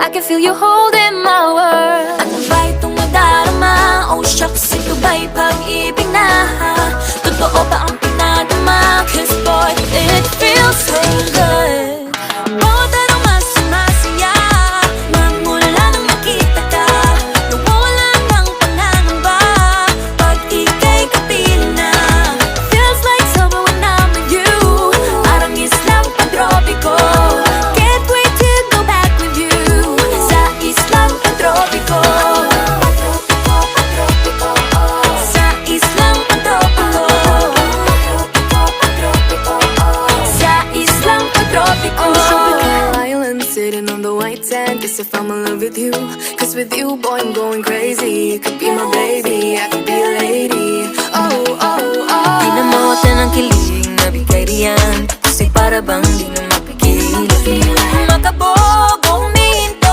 I can feel you holding my world. Ano ba itong nadarama? Oh shucks, ito ba'y pag-ibig na? Totoo ba ang pinadama? Cause boy, it feels so good. Bawat araw mas sumasaya, magmula nang makita ka. Nawawala ng pangangamba pag ika'y kapiling na. Feels like summer when I'm with you, parang islang pantropiko. Can't wait to go back with you sa islang pantropiko. Sa islang pantropiko. Sa islang pantropiko. On tropical island, sitting on the white sand. Guess if I'm in love with you, cause with you, boy, I'm going crazy. You could be my baby, I could be a lady. Oh, oh, oh. Di na mawatan ang kilig na bigay riyan, kasi para bang di na